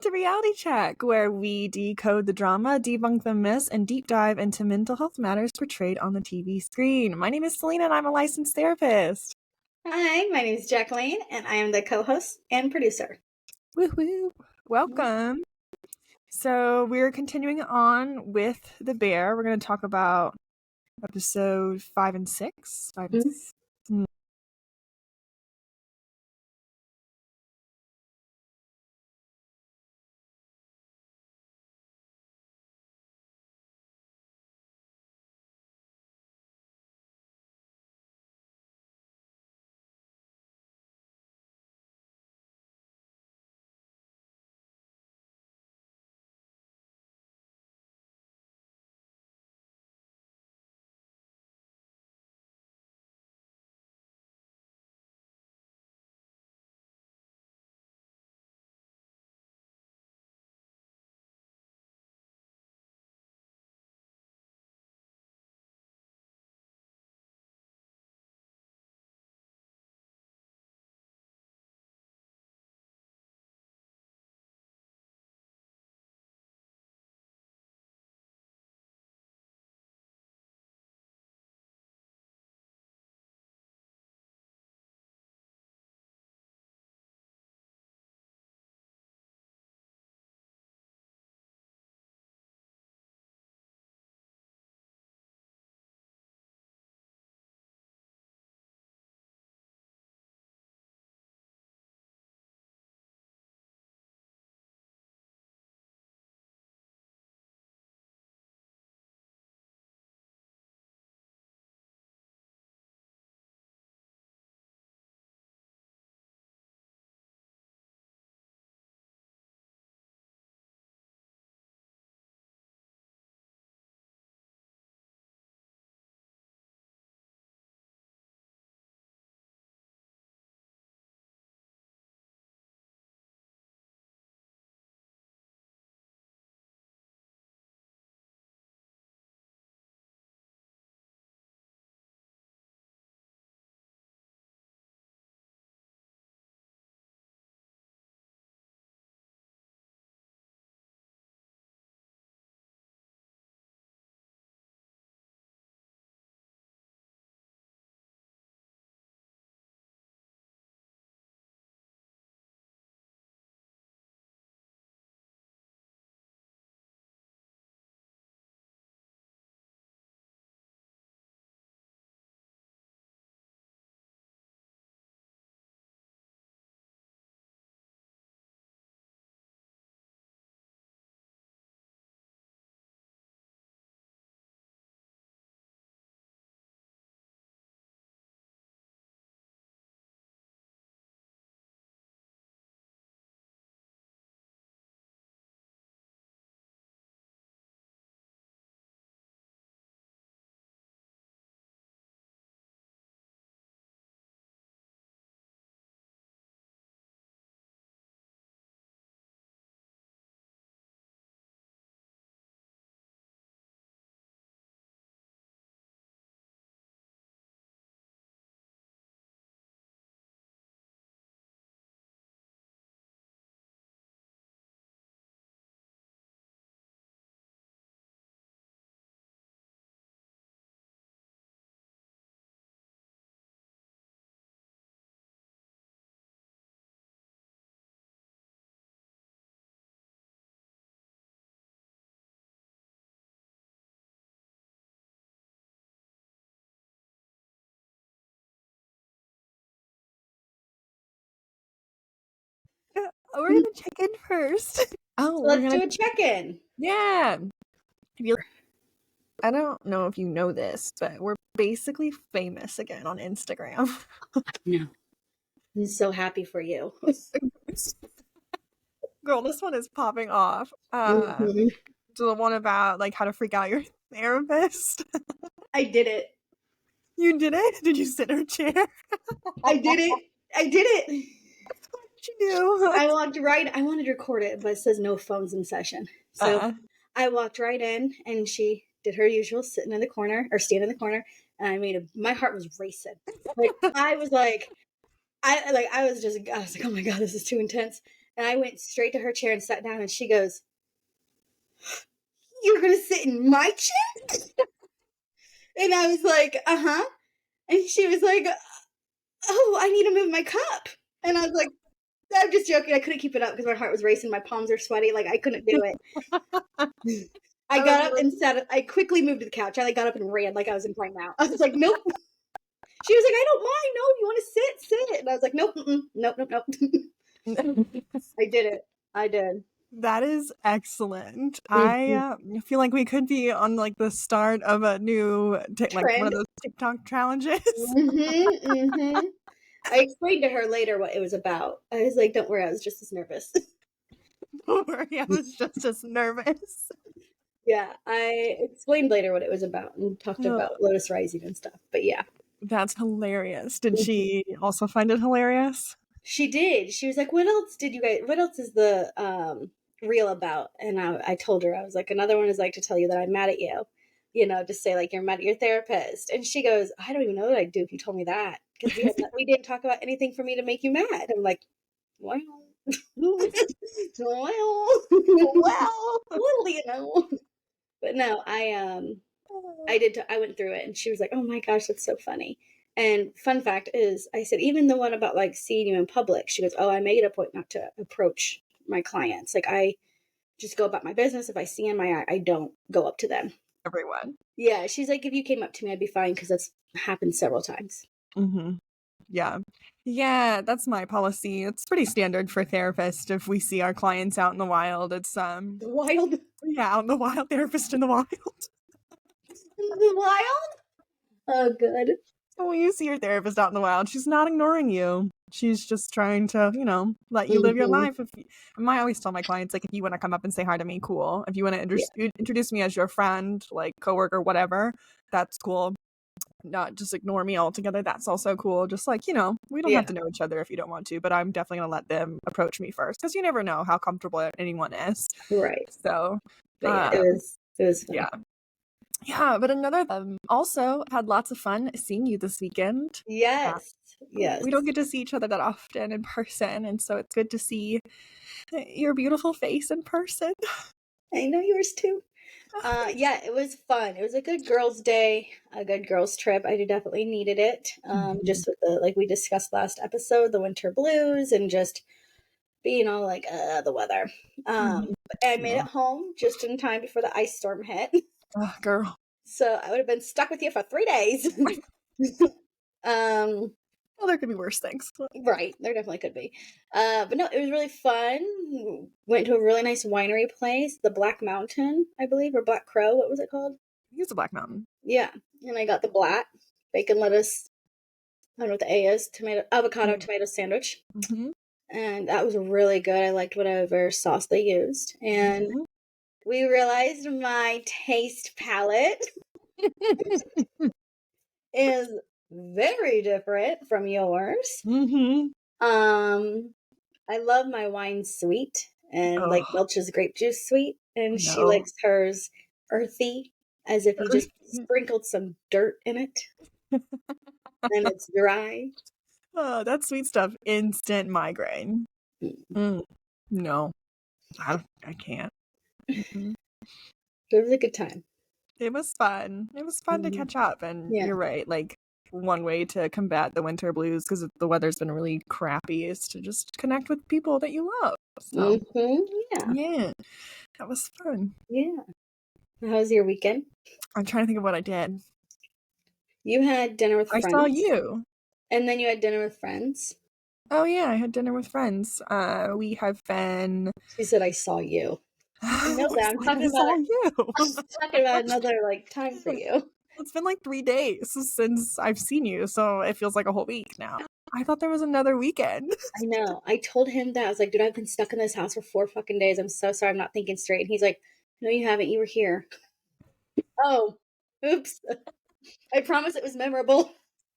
to Reality Check, where we decode the drama, debunk the myths, and deep dive into mental health matters portrayed on the TV screen. My name is Selena, and I'm a licensed therapist. Hi, my name is Jacqueline, and I am the co-host and producer. Woo-hoo. Welcome. So we're continuing on with The Bear. We're going to talk about episode 5 and 6. We're going to check in first. So let's do a check-in. Yeah. I don't know if you know this, but we're basically famous again on Instagram. No. I'm so happy for you. Girl, this one is popping off. So the one about like how to freak out your therapist. I did it. You did it? Did you sit in her chair? I did it. What did you do? I walked right. I wanted to record it, but it says no phones in session. So I walked right in, and she did her usual sitting in the corner or stand in the corner, and my heart was racing. Like I was like, oh my God, this is too intense. And I went straight to her chair and sat down, and she goes, "You're going to sit in my chair?" And I was like, "Uh-huh." And she was like, "Oh, I need to move my cup." And I was like, I'm just joking. I couldn't keep it up because my heart was racing. My palms are sweaty. Like, I couldn't do it. I got up and sat. I quickly moved to the couch. I got up and ran like I was in timeout. I was like, "Nope." She was like, "I don't mind. No, you want to sit." And I was like, "Nope, nope." I did it. I did. That is excellent. Mm-hmm. I feel like we could be on like the start of a new like one of those TikTok challenges. I explained to her later what it was about. I was like, "Don't worry, I was just as nervous." Don't worry, I was just as nervous. Yeah, I explained later what it was about and talked about Lotus Rising and stuff. But yeah. That's hilarious. Did she also find it hilarious? She did. She was like, "What else is the reel about?" And I told her, I was like, "Another one is like to tell you that I'm mad at you. Just say like you're mad at your therapist." And she goes, "I don't even know what I'd do if you told me that, because we didn't talk about anything for me to make you mad." I'm like, "Well, well, well, But no, I went through it, and she was like, "Oh my gosh, that's so funny." And fun fact is, I said, even the one about like seeing you in public, she goes, "Oh, I made it a point not to approach my clients. Like, I just go about my business. If I see in my eye, I don't go up to them." Everyone. Yeah, she's like, "If you came up to me, I'd be fine, because that's happened several times." Mm-hmm. Yeah, that's my policy. It's pretty standard for therapists. If we see our clients out in the wild, it's Wild. yeah, out in the wild, therapist in the wild. The wild. Oh, good. So when you see your therapist out in the wild, she's not ignoring you. She's just trying to, let you live your life. I always tell my clients, like, if you want to come up and say hi to me, cool. If you want to introduce me as your friend, like coworker, whatever, that's cool. Not just ignore me altogether. That's also cool. Just like, we don't have to know each other if you don't want to, but I'm definitely going to let them approach me first, because you never know how comfortable anyone is. Right. So, but yeah, it was fun. Yeah, but another also had lots of fun seeing you this weekend. Yes. We don't get to see each other that often in person, and so it's good to see your beautiful face in person. I know yours too. Yeah, it was fun. It was a good girls' day, a good girls' trip. I definitely needed it. Just with like we discussed last episode, the winter blues and just being all like the weather. But I made it home just in time before the ice storm hit. Oh, girl. So I would have been stuck with you for 3 days. Well, there could be worse things. Right, there definitely could be. But no, it was really fun. Went to a really nice winery place, the Black Mountain, I believe, or Black Crow. What was it called? Use the Black Mountain. Yeah, and I got the black bacon, lettuce. I don't know what the A is. Avocado tomato sandwich, and that was really good. I liked whatever sauce they used, and we realized my taste palette is very different from yours. I love my wine sweet, and like Welch's grape juice sweet, and she likes hers earthy, as if you just sprinkled some dirt in it, and it's dry. Oh, that sweet stuff, instant migraine. No, I can't. It was a good time. It was fun. It was fun to catch up, and you're right. Like, one way to combat the winter blues, because the weather's been really crappy, is to just connect with people that you love. So, yeah, that was fun. Yeah. How was your weekend? I'm trying to think of what I did. You had dinner with friends. I saw you. And then you had dinner with friends. Oh yeah, I had dinner with friends. We have been. She said, "I saw you." I know that. I'm talking about you. I'm talking about another time for you. It's been like 3 days since I've seen you, so it feels like a whole week now. I thought there was another weekend. I know. I told him that. I was like, "Dude, I've been stuck in this house for 4 fucking days. I'm so sorry. I'm not thinking straight." And he's like, "No, you haven't. You were here." Oh, oops. I promise it was memorable.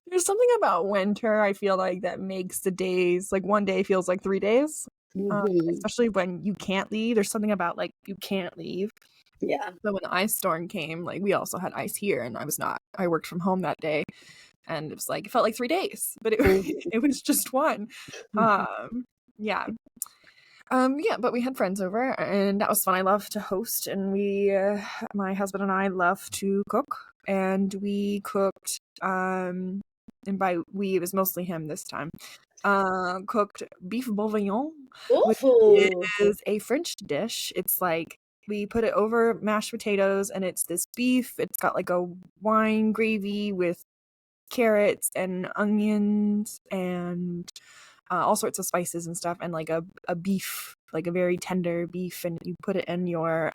There's something about winter, I feel like, that makes the days, like, one day feels like 3 days. Especially when you can't leave. There's something about, like, you can't leave. Yeah. But when the ice storm came, like, we also had ice here, and I worked from home that day, and it was like, it felt like 3 days, but it was just one. Yeah. Yeah, but we had friends over, and that was fun. I love to host, and my husband and I love to cook, and we cooked, and by we, it was mostly him this time, cooked beef bourguignon, which Ooh. is a French dish. It's like, we put it over mashed potatoes, and it's this beef. It's got like a wine gravy with carrots and onions and all sorts of spices and stuff, and like a beef, like a very tender beef, and you put it in your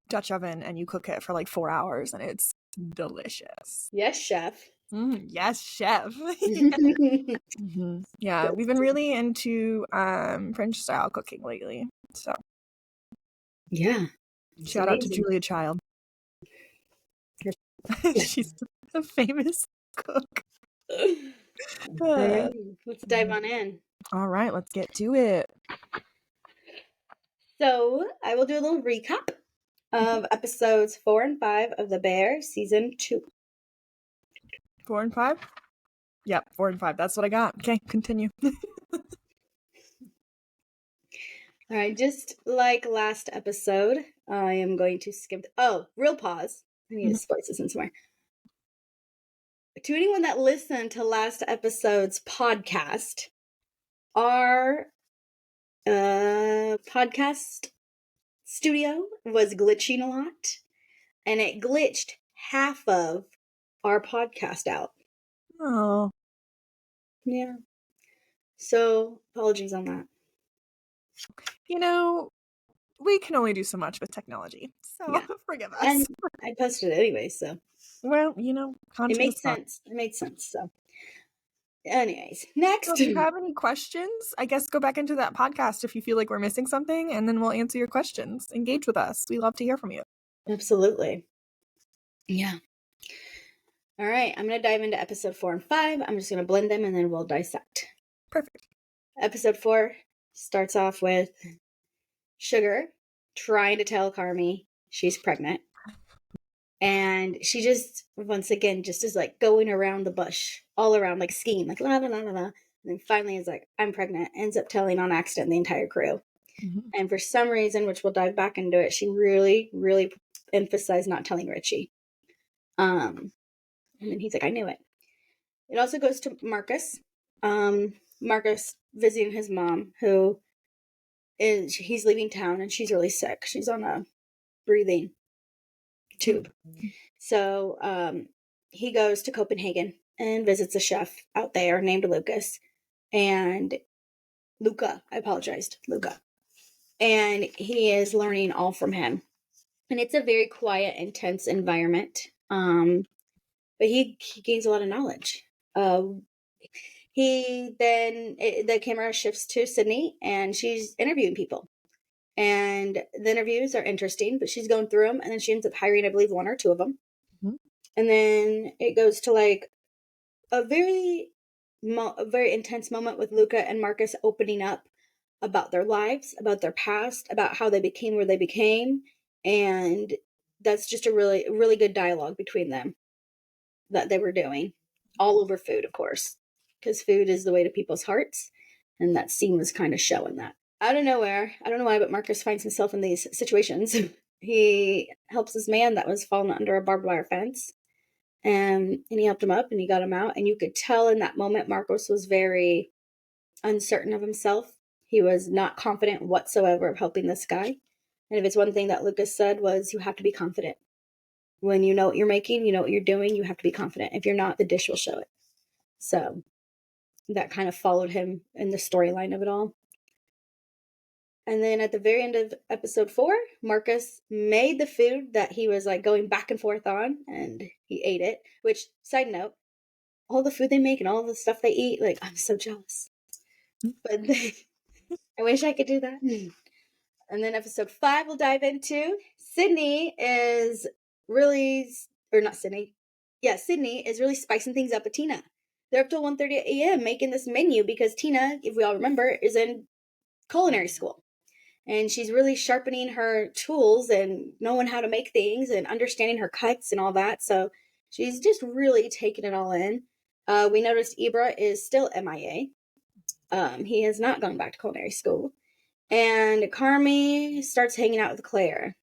Dutch oven and you cook it for like 4 hours, and it's delicious. Yes, chef. Yes, chef. Yeah, we've been really into French style cooking lately. So Yeah. shout out to Julia Child. She's a famous cook. All right, let's dive on in. All right, let's get to it. So I will do a little recap of episodes 4 and 5 of The Bear season 2. 4 and 5? Yep, 4 and 5. That's what I got. Okay, continue. All right, just like last episode, I am going to skip. Real pause. I need to splice this in somewhere. To anyone that listened to last episode's podcast, our podcast studio was glitching a lot, and it glitched half of our podcast out. Oh. Yeah. So, apologies on that. You know, we can only do so much with technology, so forgive us. And I posted it anyway, so. Well, you know, it made sense. It made sense, so. Anyways, next. So if you have any questions, I guess go back into that podcast if you feel like we're missing something, and then we'll answer your questions. Engage with us. We love to hear from you. Absolutely. Yeah. All right, I'm going to dive into episode 4 and 5. I'm just going to blend them and then we'll dissect. Perfect. Episode 4 starts off with Sugar trying to tell Carmy she's pregnant. And she just, once again, just is like going around the bush, all around, like skiing, like la la la la la. And then finally is like, I'm pregnant, ends up telling on accident the entire crew. Mm-hmm. And for some reason, which we'll dive back into it, she really, really emphasized not telling Richie. And then he's like, I knew it. It also goes to Marcus. Marcus visiting his mom, he's leaving town and she's really sick. She's on a breathing tube. So he goes to Copenhagen and visits a chef out there named Lucas. And Luca. And he is learning all from him. And it's a very quiet, intense environment. But he gains a lot of knowledge. The camera shifts to Sydney and she's interviewing people. And the interviews are interesting, but she's going through them, and then she ends up hiring, I believe, 1 or 2 of them. Mm-hmm. And then it goes to like a very intense moment with Luca and Marcus opening up about their lives, about their past, about how they became where they became. And that's just a really, really good dialogue between them that they were doing, all over food, of course, because food is the way to people's hearts. And that scene was kind of showing that. Out of nowhere, I don't know why, but Marcus finds himself in these situations. He helps this man that was fallen under a barbed wire fence. And he helped him up and he got him out. And you could tell in that moment, Marcos was very uncertain of himself. He was not confident whatsoever of helping this guy. And if it's one thing that Lucas said was, you have to be confident. When you know what you're making, you know what you're doing, you have to be confident. If you're not, the dish will show it. So that kind of followed him in the storyline of it all. And then at the very end of episode 4, Marcus made the food that he was like going back and forth on, and he ate it. Which, side note, all the food they make and all the stuff they eat, like, I'm so jealous. But I wish I could do that. And then episode 5 we'll dive into. Sydney is really spicing things up with Tina. They're up till 1:30 a.m. making this menu because Tina, if we all remember, is in culinary school. And she's really sharpening her tools and knowing how to make things and understanding her cuts and all that. So she's just really taking it all in. We noticed Ibra is still MIA. He has not gone back to culinary school. And Carmy starts hanging out with Claire.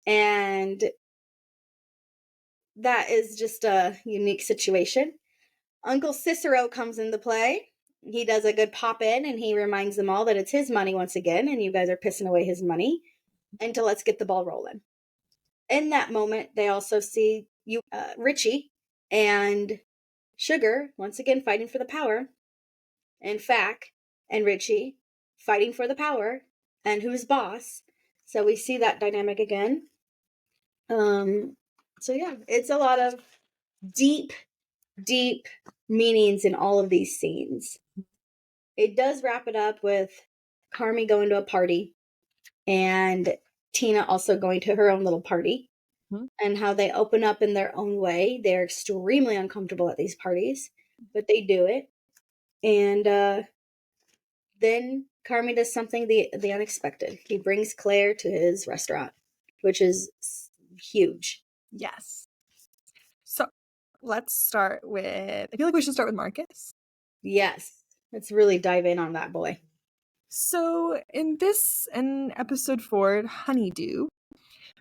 And that is just a unique situation. Uncle Cicero comes into play. He does a good pop in and he reminds them all that it's his money once again, and you guys are pissing away his money. And to let's get the ball rolling. In that moment, they also see Richie and Sugar once again fighting for the power, and Fack and Richie fighting for the power, and who's boss. So we see that dynamic again. So yeah, it's a lot of deep meanings in all of these scenes. It does wrap it up with Carmy going to a party and Tina also going to her own little party, and how they open up in their own way. They're extremely uncomfortable at these parties, but they do it. And then Carmy does something the unexpected. He brings Claire to his restaurant, which is huge. Yes. So let's start with, I feel like we should start with Marcus. Yes. Let's really dive in on that boy. So in episode 4, Honeydew,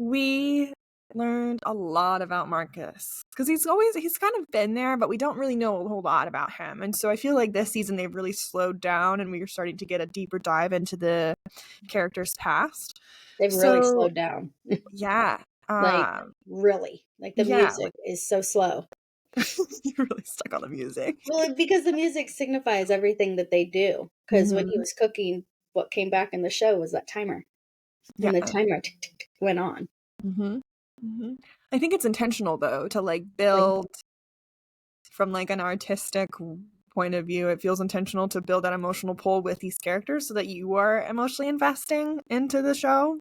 we learned a lot about Marcus because he's kind of been there, but we don't really know a whole lot about him. And so I feel like this season they've really slowed down and we are starting to get a deeper dive into the character's past. They've really slowed down. Yeah. Really. The music is so slow. You're really stuck on the music. Well, because the music signifies everything that they do. Because when he was cooking, what came back in the show was that timer. And the timer went on. I think it's intentional, though, to build from an artistic point of view. It feels intentional to build that emotional pull with these characters so that you are emotionally investing into the show.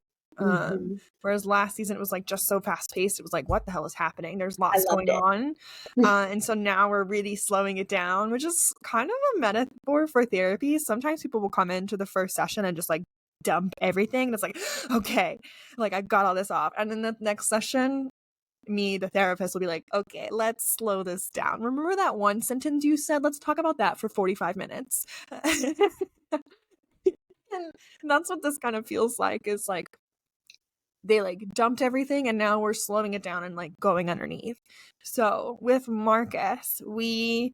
Whereas last season it was just so fast paced. It was what the hell is happening? There's lots going on. And so now we're really slowing it down, which is kind of a metaphor for therapy. Sometimes people will come into the first session and just dump everything. And it's okay, I got all this off. And then the next session, me, the therapist, will be okay, let's slow this down. Remember that one sentence you said? Let's talk about that for 45 minutes. And that's what this kind of feels like, is they dumped everything and now we're slowing it down and going underneath. So with Marcus, we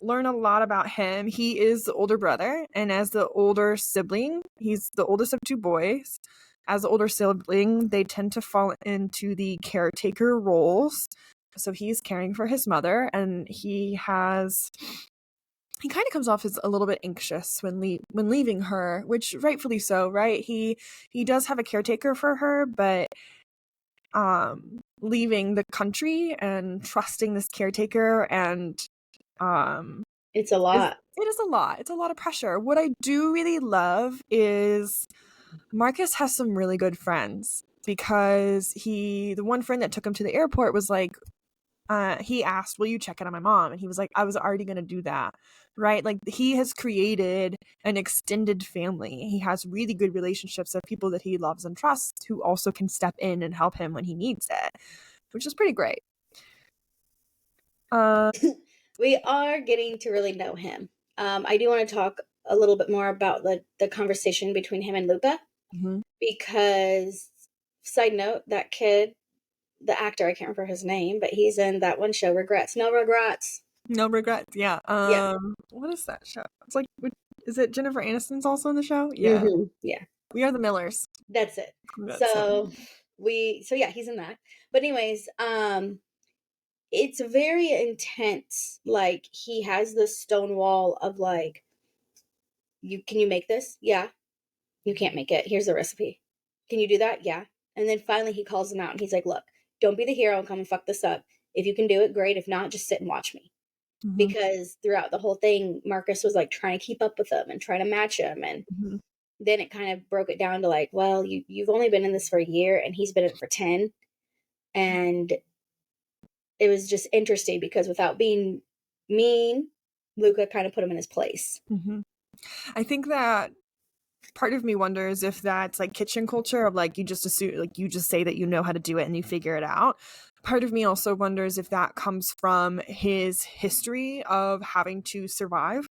learn a lot about him. He is the older brother, and as the older sibling, he's the oldest of 2 boys. As the older sibling, they tend to fall into the caretaker roles. So he's caring for his mother, and he kind of comes off as a little bit anxious when leaving her, which rightfully so, right? He does have a caretaker for her, but leaving the country and trusting this caretaker, and it's a lot. It is a lot. It's a lot of pressure. What I do really love is Marcus has some really good friends, because the one friend that took him to the airport was he asked, will you check in on my mom? And he was I was already going to do that. Right? He has created an extended family. He has really good relationships of people that he loves and trusts who also can step in and help him when he needs it, which is pretty great. We are getting to really know him. I do want to talk a little bit more about the conversation between him and Luca, because, side note, that kid, the actor, I can't remember his name, but he's in that one show, Regrets. No Regrets. No Regrets, yeah. What is that show? It's is it Jennifer Aniston's also in the show? Yeah. Yeah. We Are the Millers. That's it. So yeah, he's in that. But anyways, it's very intense. He has this stone wall of can you make this? Yeah. You can't make it. Here's the recipe. Can you do that? Yeah. And then finally he calls him out and he's look, don't be the hero and come and fuck this up. If you can do it, great. If not, just sit and watch me. Because throughout the whole thing, Marcus was trying to keep up with him and trying to match him. And then it kind of broke it down to well, you've only been in this for a year and he's been in it for 10. And it was just interesting because without being mean, Luca kind of put him in his place. I think that part of me wonders if that's kitchen culture of you just assume, you just say that you know how to do it and you figure it out. Part of me also wonders if that comes from his history of having to survive.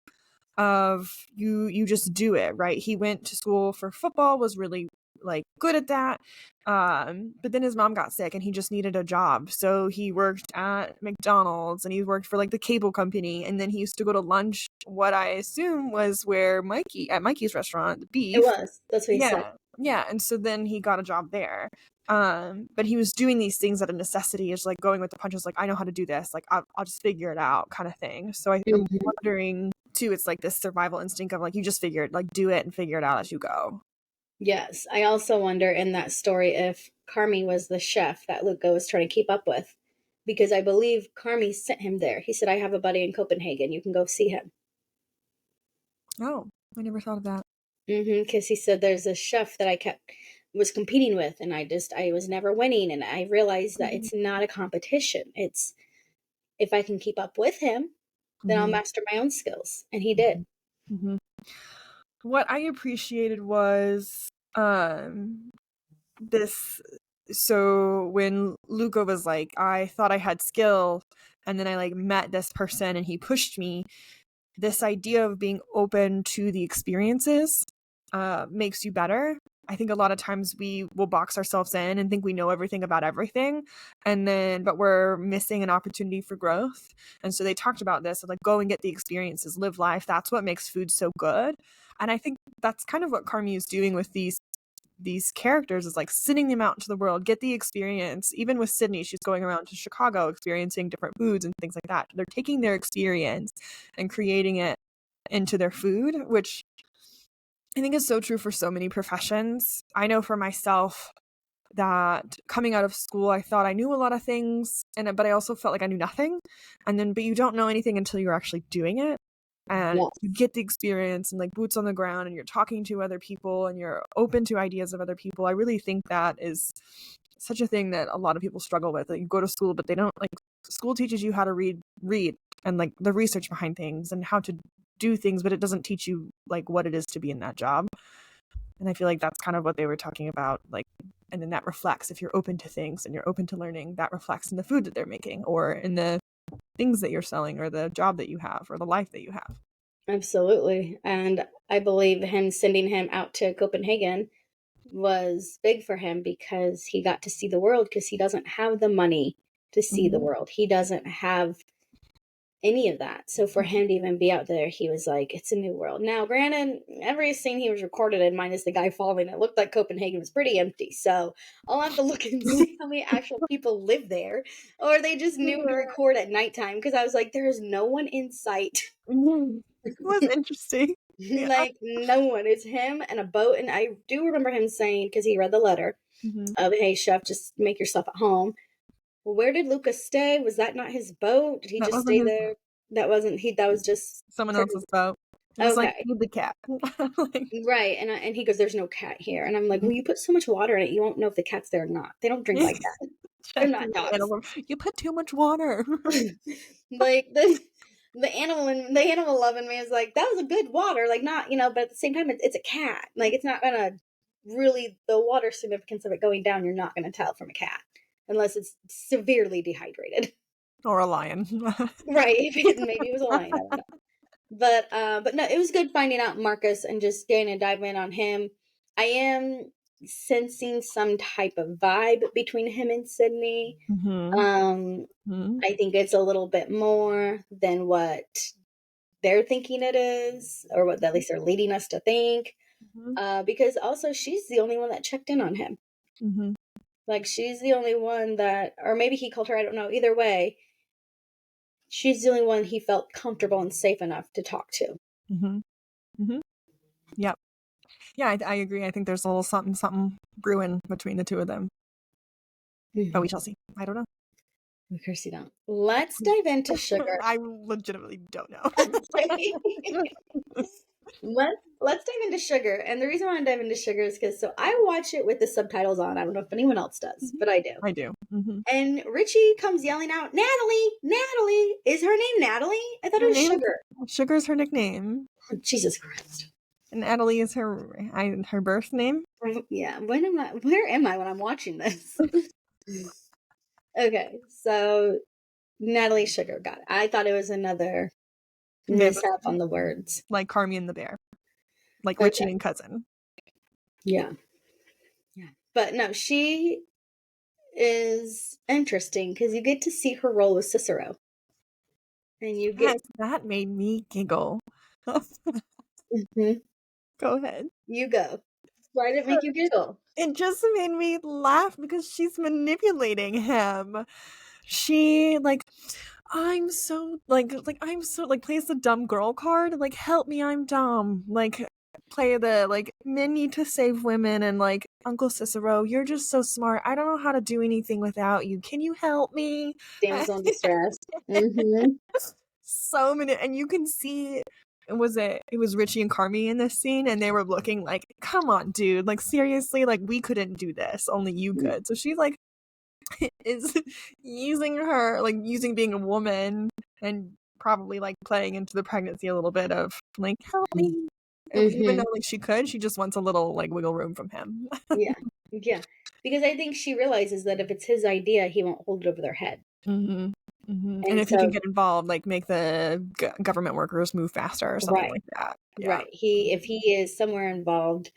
of you just do it, right? He went to school for football, was really like good at that. But then his mom got sick and he just needed a job. So he worked at McDonald's and he worked for like the cable company. And then he used to go to lunch, what I assume was where Mikey's restaurant, the It beef. was. That's what he said. Yeah. And so then he got a job there. But he was doing these things out of necessity, is like going with the punches, like, I know how to do this, like I'll just figure it out kind of thing. So I'm wondering too, it's like this survival instinct of like, you just do it and figure it out as you go. Yes. I also wonder in that story if Carmy was the chef that Luca was trying to keep up with. Because I believe Carmy sent him there. He said, I have a buddy in Copenhagen. You can go see him. Oh, I never thought of that. Because he said there's a chef that I was competing with, and I was never winning. And I realized that it's not a competition. It's, if I can keep up with him, then I'll master my own skills. And he did. What I appreciated was this. So when Luca was like, I thought I had skill, and then I like met this person and he pushed me, this idea of being open to the experiences makes you better. I think a lot of times we will box ourselves in and think we know everything about everything, but we're missing an opportunity for growth. And so they talked about this, of like, go and get the experiences, live life. That's what makes food so good. And I think that's kind of what Carmy is doing with these characters, is like sending them out into the world, get the experience. Even with Sydney, she's going around to Chicago experiencing different foods and things like that. They're taking their experience and creating it into their food, which I think is so true for so many professions. I know for myself that coming out of school, I thought I knew a lot of things, but I also felt like I knew nothing. But you don't know anything until you're actually doing it. And you get the experience and like boots on the ground, and you're talking to other people and you're open to ideas of other people. I really think that is such a thing that a lot of people struggle with. Like, you go to school, but they don't, like, school teaches you how to read and like the research behind things and how to do things, but it doesn't teach you like what it is to be in that job. And I feel like that's kind of what they were talking about, like, and then that reflects, if you're open to things and you're open to learning, that reflects in the food that they're making or in the things that you're selling or the job that you have or the life that you have. Absolutely. And I believe sending him out to Copenhagen was big for him because he got to see the world, because he doesn't have the money to see the world. He doesn't have any of that. So for him to even be out there, he was like, it's a new world. Now, granted, every scene he was recorded in, minus the guy falling, it looked like Copenhagen was pretty empty. So I'll have to look and see how many actual people live there, or they just knew to record at nighttime, because I was like, there is no one in sight. It was interesting. Like, no one. It's him and a boat. And I do remember him saying, because he read the letter of, hey, chef, just make yourself at home. Well, where did Lucas stay? Was that not his boat? Did he just stay there? That wasn't he. That was just someone else's boat. He was like, feed the cat. Right. And he goes, there's no cat here. And I'm like, well, you put so much water in it, you won't know if the cat's there or not. They don't drink like that. They're not dogs. You put too much water. Like, the animal loving me is like, that was a good water. Like, not, but at the same time, it's a cat. Like, it's not gonna really, the water significance of it going down, you're not gonna tell from a cat unless it's severely dehydrated. Or a lion. Right. Maybe it was a lion. I don't know. But no, it was good finding out Marcus and just getting a dive in on him. I am sensing some type of vibe between him and Sydney. I think it's a little bit more than what they're thinking it is, or what at least they're leading us to think. Because also she's the only one that checked in on him. Like, she's the only one that, or maybe he called her, I don't know. Either way, she's the only one he felt comfortable and safe enough to talk to. Yep. Yeah, I agree. I think there's a little something brewing between the two of them. But we shall see. I don't know. Of course you don't. Let's dive into Sugar. I legitimately don't know. Let's dive into Sugar. And the reason why I dive into Sugar is because I watch it with the subtitles on. I don't know if anyone else does, but I do. I do. And Richie comes yelling out, Natalie! Is her name Natalie? I thought it was Sugar. Sugar's her nickname. Oh, Jesus Christ. And Natalie is her birth name? Yeah. Where am I when I'm watching this? Okay, so Natalie Sugar, got it. I thought it was another mishap on the words. Like Carmy and the bear. Like Okay. Richie and cousin. Yeah. Yeah. But no, she is interesting because you get to see her role with Cicero. And you get... Yes, that made me giggle. Mhm. Go ahead. You go. Why did it make you giggle? It just made me laugh because she's manipulating him. She I'm so plays the dumb girl card, like help me, I'm dumb. Like play the men need to save women and Uncle Cicero, you're just so smart. I don't know how to do anything without you. Can you help me? Damsel in distress. Mm-hmm. So many, and you can see it was Richie and Carmy in this scene, and they were looking like, come on, dude, like seriously, like we couldn't do this, only you could. So she is using being a woman and probably playing into the pregnancy a little bit of help me. Even though she could, she just wants a little wiggle room from him. Yeah. Because I think she realizes that if it's his idea, he won't hold it over their head. And if he can get involved, make the government workers move faster or something like that. Yeah. Right. If he is somewhere involved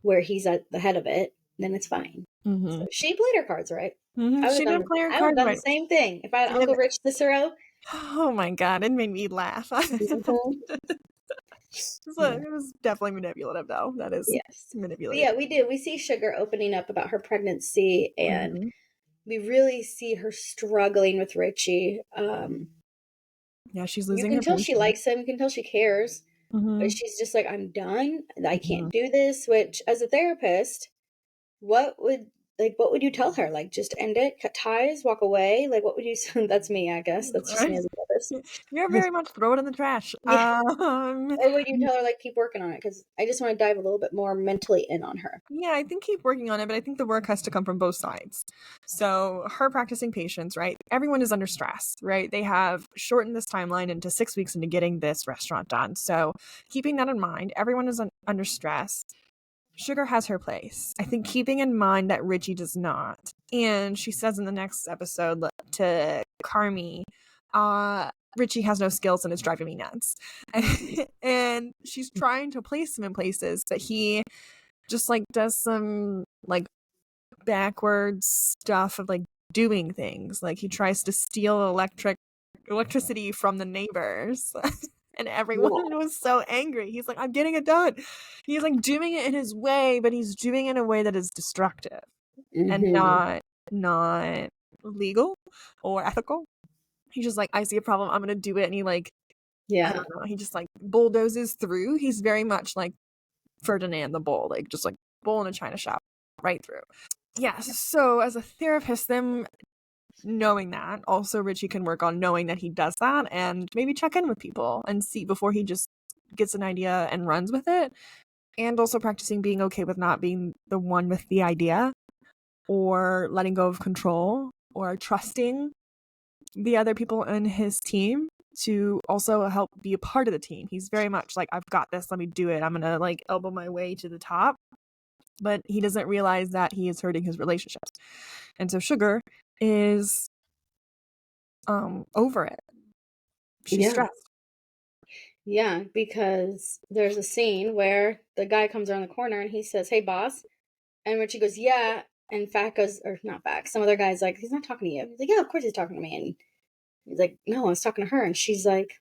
where he's at the head of it, then it's fine. So she played her cards right. She did play her cards right. The same thing. If I had Uncle Rich Cicero. Oh my god, it made me laugh. It was definitely manipulative, though. That is manipulative. Yeah, we do. We see Sugar opening up about her pregnancy, and we really see her struggling with Richie. Yeah, she's losing. You can tell she likes him. You can tell she cares. But she's just like, I'm done. I can't do this. Which, as a therapist, what would you tell her? Just end it, cut ties, walk away. What would you? That's me, I guess. That's just me as a therapist. You're very much throw it in the trash. Yeah. Or would you tell her keep working on it? Because I just want to dive a little bit more mentally in on her. Yeah, I think keep working on it, but I think the work has to come from both sides. So her practicing patience, right? Everyone is under stress, right? They have shortened this timeline into 6 weeks into getting this restaurant done. So keeping that in mind, everyone is under stress. Sugar has her place. I think keeping in mind that Richie does not. And she says in the next episode to Carmy, Richie has no skills and it's driving me nuts. And she's trying to place him in places, but he just does some backwards stuff of doing things. He tries to steal electricity from the neighbors. And everyone was so angry. He's I'm getting it done. He's doing it in his way, but he's doing it in a way that is destructive and not legal or ethical. He's just I see a problem, I'm gonna do it, and he I don't know, he just bulldozes through. He's very much like Ferdinand the Bull, just bull in a china shop, right through. Yeah, so as a therapist, them knowing that, also Richie can work on knowing that he does that and maybe check in with people and see before he just gets an idea and runs with it. And also practicing being okay with not being the one with the idea, or letting go of control, or trusting the other people in his team to also help be a part of the team. He's very much I've got this, let me do it, I'm gonna elbow my way to the top. But he doesn't realize that he is hurting his relationships. And so Sugar is over it. She's stressed. Yeah, because there's a scene where the guy comes around the corner and he says, "Hey, boss." And Richie goes, "Yeah." And Fat goes, or not Fat, some other guy's "He's not talking to you." He's "Yeah, of course he's talking to me." And he's "No, I was talking to her." And she's "What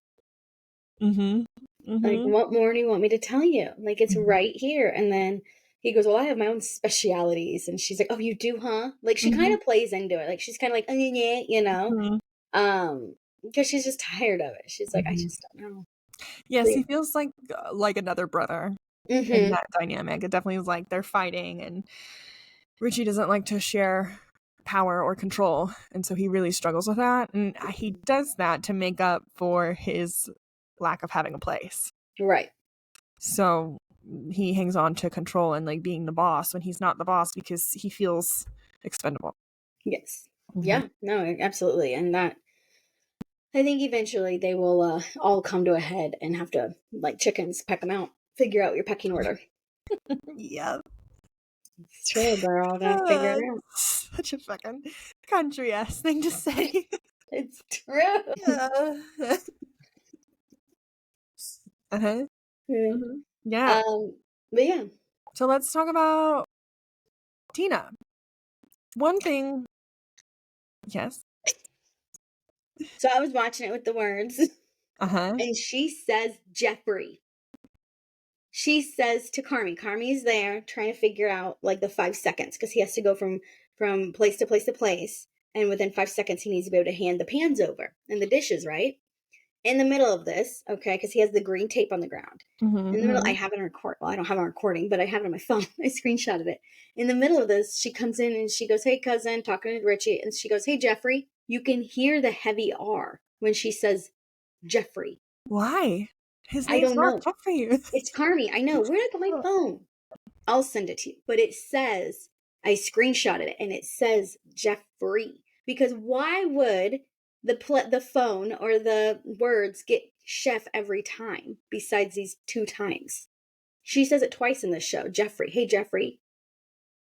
more do you want me to tell you? It's right here." And then he goes, "Well, I have my own specialities." And she's "Oh, you do, huh?" She kind of plays into it. She's kind of "Oh, yeah," you know? Because she's just tired of it. She's "I just don't know." Yes, he feels like another brother in that dynamic. It definitely is they're fighting, and Richie doesn't like to share power or control, and so he really struggles with that. And he does that to make up for his lack of having a place. Right. So he hangs on to control and being the boss when he's not the boss because he feels expendable. Yes. Yeah. No, absolutely. And that, I think eventually they will all come to a head and have to, chickens, peck them out. Figure out your pecking order. Yep. It's true, girl. Gotta figure it out. Such a fucking country-ass thing to say. It's true. Yeah. Uh-huh. Mm-hmm. Yeah. But yeah. So let's talk about Tina. One thing. Yes. So I was watching it with the words, Uh-huh. and she says Jeffrey. She says to Carmy's there trying to figure out like the 5 seconds because he has to go from place to place to place, and within 5 seconds he needs to be able to hand the pans over and the dishes, right? In the middle of this, okay, because he has the green tape on the ground. In the middle, I have it on record. Well, I don't have it on recording, but I have it on my phone. I screenshotted it. In the middle of this, she comes in and she goes, "Hey, cousin," talking to Richie, and she goes, "Hey, Jeffrey." You can hear the heavy R when she says Jeffrey. Why? His I name's don't not know. Jeffrey. It's Carmy. I know. Where did I put my phone? I'll send it to you. But it says, I screenshotted it, and it says Jeffrey. Because why would the phone or the words get chef every time besides these 2 times? She says it twice in this show. Jeffrey. Hey, Jeffrey.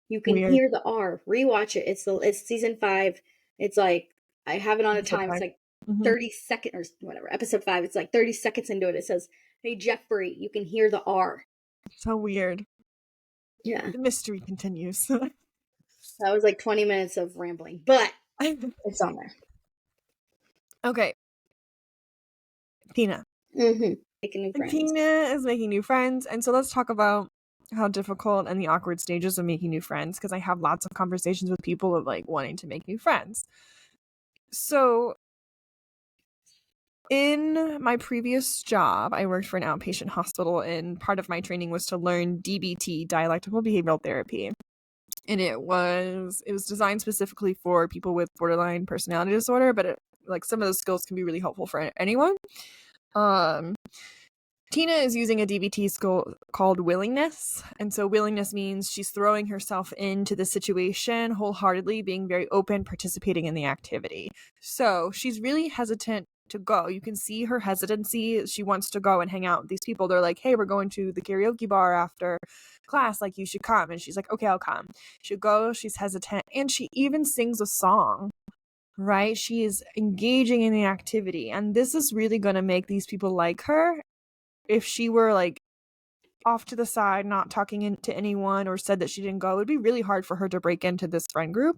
You can Weird. hear the R. Rewatch it. It's season 5. It's like, I have it on a Episode time. It's 5. like 30 seconds or whatever. Episode 5. It's like 30 seconds into it. It says, "Hey, Jeffrey, you can hear the R." So weird. Yeah. The mystery continues. That was like 20 minutes of rambling, but it's on there. Okay. Tina. Mm-hmm. Making new friends. Tina is making new friends. And so let's talk about how difficult and the awkward stages of making new friends, because I have lots of conversations with people of like wanting to make new friends. So in my previous job, I worked for an outpatient hospital, and part of my training was to learn DBT, dialectical behavioral therapy. And it was designed specifically for people with borderline personality disorder, but like some of those skills can be really helpful for anyone. Tina is using a DBT skill called willingness. And so willingness means she's throwing herself into the situation wholeheartedly, being very open, participating in the activity. So she's really hesitant to go. You can see her hesitancy. She wants to go and hang out with these people. They're like, "Hey, we're going to the karaoke bar after class. Like, you should come." And she's like, "Okay, I'll come." She goes, she's hesitant, and she even sings a song. Right? She is engaging in the activity. And this is really going to make these people like her. If she were like off to the side, not talking to anyone, or said that she didn't go, it would be really hard for her to break into this friend group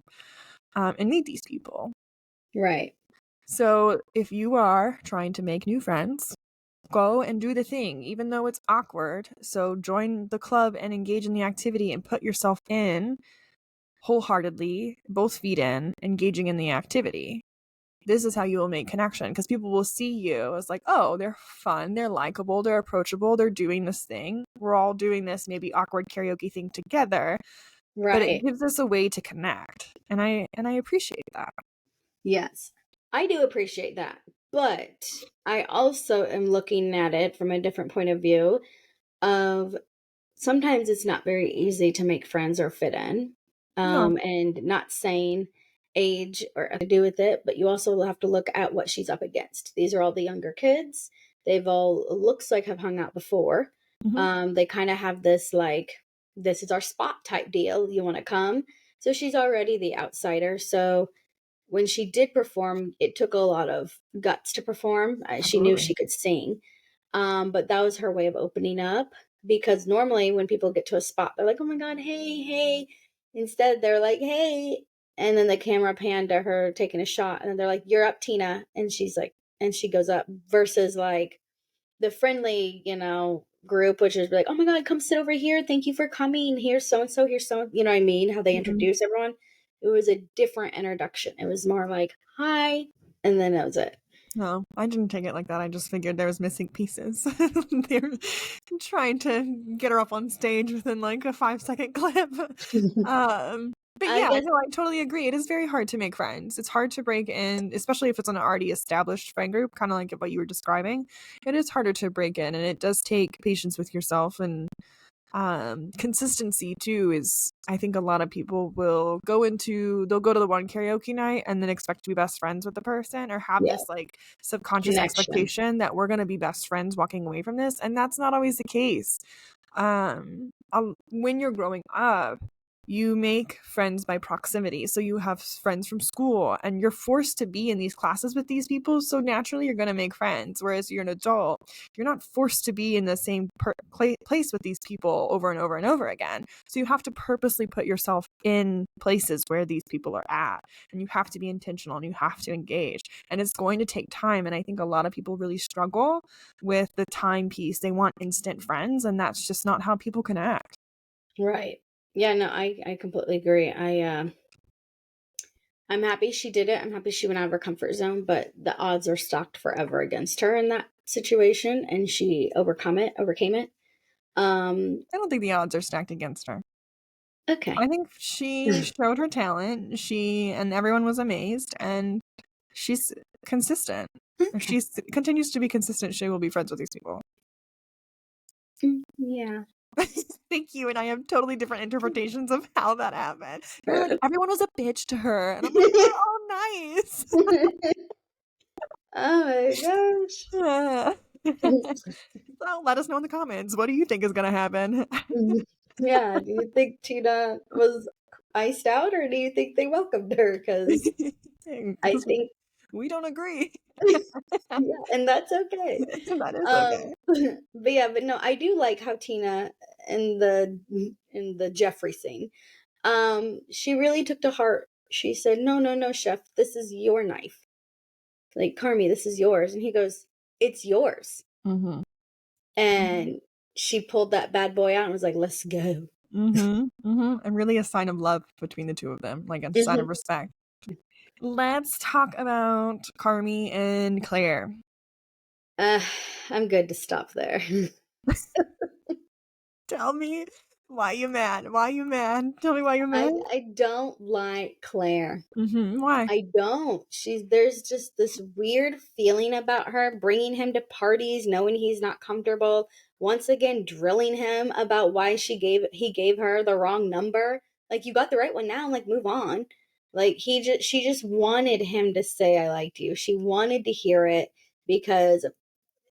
and meet these people. Right. So if you are trying to make new friends, go and do the thing, even though it's awkward. So join the club and engage in the activity and put yourself in wholeheartedly, both feet in, engaging in the activity. This is how you will make connection, because people will see you as like, oh, they're fun, they're likable, they're approachable, they're doing this thing. We're all doing this maybe awkward karaoke thing together. Right. But it gives us a way to connect. And I appreciate that. Yes. I do appreciate that. But I also am looking at it from a different point of view of sometimes it's not very easy to make friends or fit in. No. And not saying age or to do with it, but you also have to look at what she's up against. These are all the younger kids. They've all looks like have hung out before. They kind of have this like, this is our spot type deal. You want to come? So she's already the outsider. So when she did perform, it took a lot of guts to perform. She knew she could sing. But that was her way of opening up, because normally when people get to a spot, they're like, "Oh my God, hey, hey." Instead, they're like, "Hey." And then the camera panned to her taking a shot, and they're like, "You're up, Tina." And she's like, and she goes up, versus like the friendly, group, which is like, "Oh my God, come sit over here. Thank you for coming. Here's so and so. Here's so," you know what I mean? How they introduce everyone. It was a different introduction. It was more like, "Hi," and then that was it. No, I didn't take it like that. I just figured there was missing pieces. They were trying to get her up on stage within like a 5-second clip. But yeah, no, I totally agree. It is very hard to make friends. It's hard to break in, especially if it's an already established friend group, kind of like what you were describing. It is harder to break in, and it does take patience with yourself, and consistency too. Is, I think a lot of people will they'll go to the one karaoke night and then expect to be best friends with the person, or have this like subconscious expectation that we're going to be best friends walking away from this, and that's not always the case. When you're growing up, you make friends by proximity. So you have friends from school and you're forced to be in these classes with these people. So naturally you're going to make friends. Whereas you're an adult, you're not forced to be in the same place with these people over and over and over again. So you have to purposely put yourself in places where these people are at, and you have to be intentional and you have to engage. And it's going to take time. And I think a lot of people really struggle with the time piece. They want instant friends, and that's just not how people connect. Right. Yeah, no, I completely agree. I'm happy she did it. I'm happy she went out of her comfort zone, but the odds are stacked forever against her in that situation, and she overcame it. I don't think the odds are stacked against her. Okay. I think she showed her talent. And everyone was amazed, and she's consistent. If she continues to be consistent, she will be friends with these people. Yeah. Thank you. And I have totally different interpretations of how that happened. You're like, everyone was a bitch to her. And I'm like, they're all nice. Oh my gosh. So let us know in the comments. What do you think is going to happen? Yeah. Do you think Tina was iced out, or do you think they welcomed her? Because I think we don't agree. Yeah, and that's okay. That is okay. But no, I do like how Tina in the Jeffrey scene, she really took to heart. She said, "No, chef, this is your knife. Like, Carmy, this is yours." And he goes, "It's yours." Mm-hmm. And she pulled that bad boy out and was like, "Let's go." And really a sign of love between the two of them, like a sign of respect. Let's talk about Carmy and Claire. I'm good to stop there. Tell me why you mad. Why you mad? Tell me why you're mad. I don't like Claire. Why? I don't. There's just this weird feeling about her, bringing him to parties, knowing he's not comfortable. Once again, drilling him about why he gave her the wrong number. Like, you got the right one now. Like, move on. Like, she just wanted him to say, "I liked you." She wanted to hear it because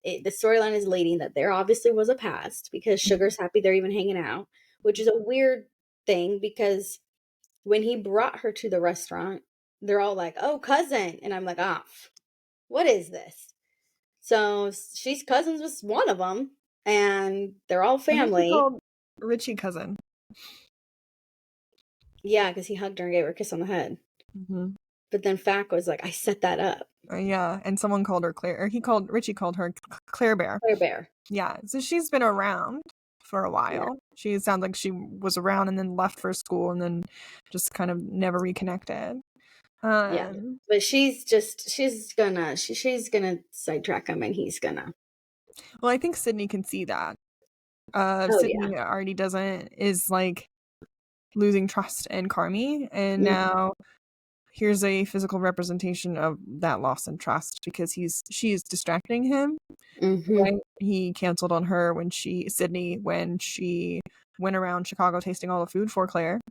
the storyline is leading that there obviously was a past, because Sugar's happy they're even hanging out, which is a weird thing because when he brought her to the restaurant, they're all like, "Oh, cousin." And I'm like, "Ah, what is this?" So she's cousins with one of them, and they're all family. Called Richie cousin. Yeah, because he hugged her and gave her a kiss on the head. But then Fack was like, "I set that up." Yeah, and someone called her Claire, or Richie called her Claire Bear. Claire Bear. Yeah, so she's been around for a while. Yeah. She sounds like she was around and then left for school and then just kind of never reconnected. Yeah, but she's gonna sidetrack him, and he's gonna. Well, I think Sydney can see that. Sydney already is like losing trust in Carmy, and now here's a physical representation of that loss in trust because she's distracting him. Right? He canceled on her when she went around Chicago tasting all the food for Claire.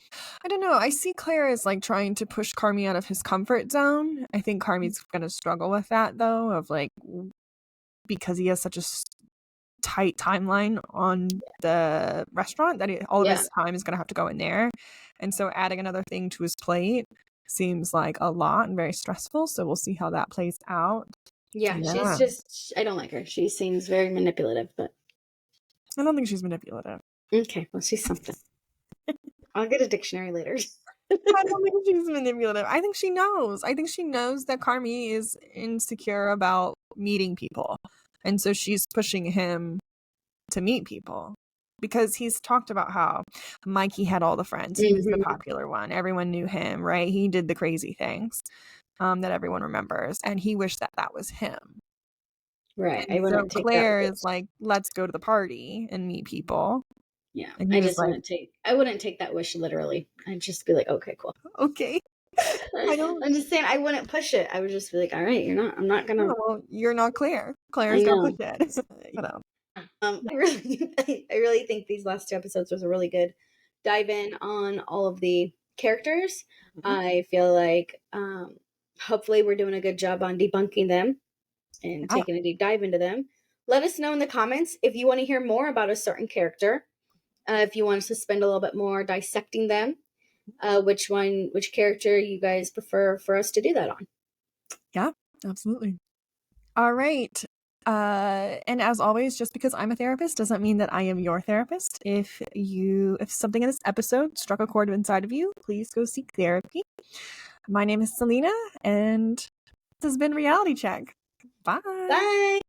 I don't know. I see Claire as like trying to push Carmy out of his comfort zone. I think Carmy's going to struggle with that though, of like, because he has such a tight timeline on the restaurant that all of his time is going to have to go in there. And so adding another thing to his plate seems like a lot and very stressful. So we'll see how that plays out. Yeah, she's just, I don't like her. She seems very manipulative, but I don't think she's manipulative. Okay, well, she's something. I'll get a dictionary later. I don't think she's manipulative. I think she knows. I think she knows that Carmy is insecure about meeting people. And so she's pushing him to meet people. Because he's talked about how Mikey had all the friends. He was the popular one. Everyone knew him, right? He did the crazy things that everyone remembers. And he wished that was him. Right. So Claire is like, let's go to the party and meet people. Yeah. I wouldn't take that wish literally. I'd just be like, okay, cool. Okay. I'm just saying I wouldn't push it. I would just be like, all right, I'm not gonna. No, well, you're not Claire. Claire's gonna push it. I really think these last 2 episodes was a really good dive in on all of the characters. I feel like hopefully we're doing a good job on debunking them and taking a deep dive into them. Let us know in the comments if you want to hear more about a certain character. If you want us to spend a little bit more dissecting them. which character you guys prefer for us to do that on. Yeah, absolutely. All right. And as always, just because I'm a therapist doesn't mean that I am your therapist. If something in this episode struck a chord inside of you, please go seek therapy. My name is Selena, and this has been Reality Check. Bye. Bye.